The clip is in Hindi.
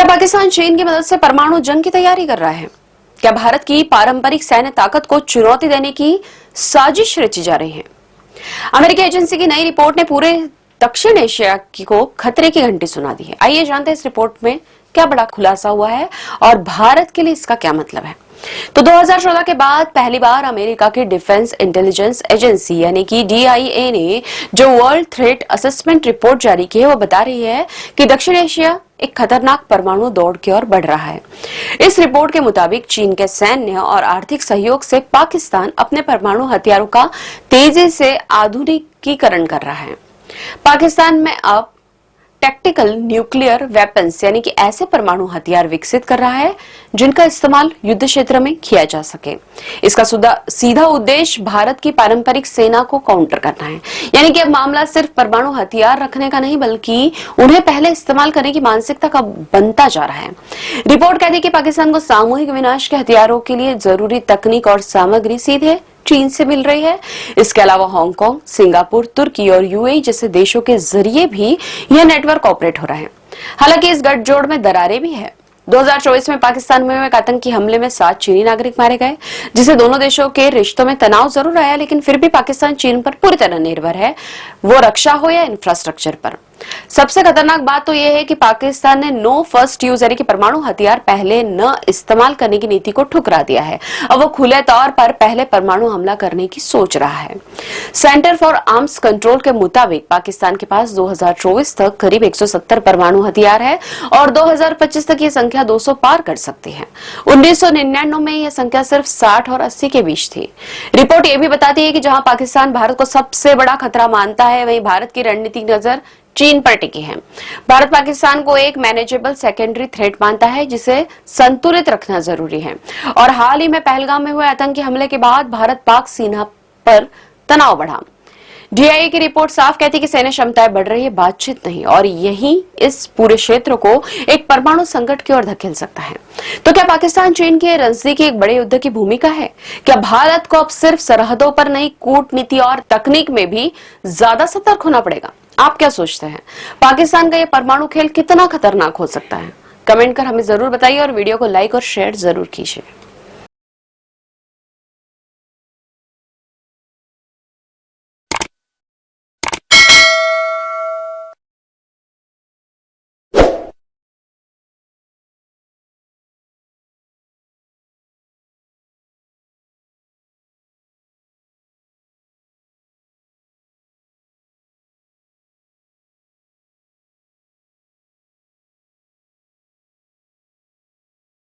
क्या पाकिस्तान चीन की मदद से परमाणु जंग की तैयारी कर रहा है? क्या भारत की पारंपरिक सैन्य ताकत को चुनौती देने की साजिश रची जा रही है? अमेरिकी एजेंसी की नई रिपोर्ट ने पूरे दक्षिण एशिया को खतरे की घंटी सुना दी है। आइए जानते हैं इस रिपोर्ट में क्या बड़ा खुलासा हुआ है और भारत के लिए इसका क्या मतलब है। तो 2014 के बाद पहली बार अमेरिका की डिफेंस इंटेलिजेंस एजेंसी यानी कि DIA ने जो वर्ल्ड थ्रेट असेसमेंट रिपोर्ट जारी की है वो बता रही है कि दक्षिण एशिया एक खतरनाक परमाणु दौड़ की ओर बढ़ रहा है। इस रिपोर्ट के मुताबिक चीन के सैन्य और आर्थिक सहयोग से पाकिस्तान अपने परमाणु हथियारों का तेजी से आधुनिकीकरण कर रहा है। पाकिस्तान में अब टैक्टिकल न्यूक्लियर वेपन्स यानी कि ऐसे परमाणु हथियार विकसित कर रहा है जिनका इस्तेमाल युद्ध क्षेत्र में किया जा सके। इसका सीधा उद्देश्य भारत की पारंपरिक सेना को काउंटर करना है। यानी कि अब मामला सिर्फ परमाणु हथियार रखने का नहीं बल्कि उन्हें पहले इस्तेमाल करने की मानसिकता का बनता जा रहा है। रिपोर्ट कहती है कि पाकिस्तान को सामूहिक विनाश के हथियारों के लिए जरूरी तकनीक और सामग्री सीधे चीन से मिल रही है। इसके अलावा हांगकांग, सिंगापुर, तुर्की और UAE जैसे देशों के जरिए भी यह नेटवर्क ऑपरेट हो रहा है। हालांकि इस गठजोड़ में दरारें भी है। 2024 में पाकिस्तान में एक आतंकी हमले में 7 चीनी नागरिक मारे गए, जिससे दोनों देशों के रिश्तों में तनाव जरूर आया, लेकिन फिर भी पाकिस्तान चीन पर पूरी तरह निर्भर है, वो रक्षा हो या इंफ्रास्ट्रक्चर पर। सबसे खतरनाक बात तो यह है कि पाकिस्तान ने नो फर्स्ट यूज यानी कि परमाणु हथियार पहले न इस्तेमाल करने की नीति को ठुकरा दिया है। अब वो खुले तौर पर पहले परमाणु हमला करने की सोच रहा है। सेंटर फॉर आर्म्स कंट्रोल के मुताबिक पाकिस्तान के पास 2024 तक करीब 170 परमाणु हथियार है और 2025 तक ये संख्या 200 पार कर सकती है। 1999 में यह संख्या सिर्फ 60 और 80 के बीच थी। रिपोर्ट यह भी बताती है कि जहां पाकिस्तान भारत को सबसे बड़ा खतरा मानता है, वहीं भारत की रणनीतिक नजर चीन पर टिकी है। भारत पाकिस्तान को एक मैनेजेबल सेकेंडरी थ्रेट मानता है जिसे संतुलित रखना जरूरी है। और हाल ही में पहलगाम में हुए आतंकी हमले के बाद भारत पाक सीमा पर तनाव बढ़ा। DIA की रिपोर्ट साफ कहती है कि सैन्य क्षमताएं बढ़ रही है, बातचीत नहीं, और यही इस पूरे क्षेत्र को एक परमाणु संकट की ओर धकेल सकता है। तो क्या पाकिस्तान चीन के नजदीक एक बड़े युद्ध की भूमिका है? क्या भारत को अब सिर्फ सरहदों पर नहीं, कूटनीति और तकनीक में भी ज्यादा सतर्क होना पड़ेगा? आप क्या सोचते हैं? पाकिस्तान का यह परमाणु खेल कितना खतरनाक हो सकता है? कमेंट कर हमें जरूर बताइए और वीडियो को लाइक और शेयर जरूर कीजिए।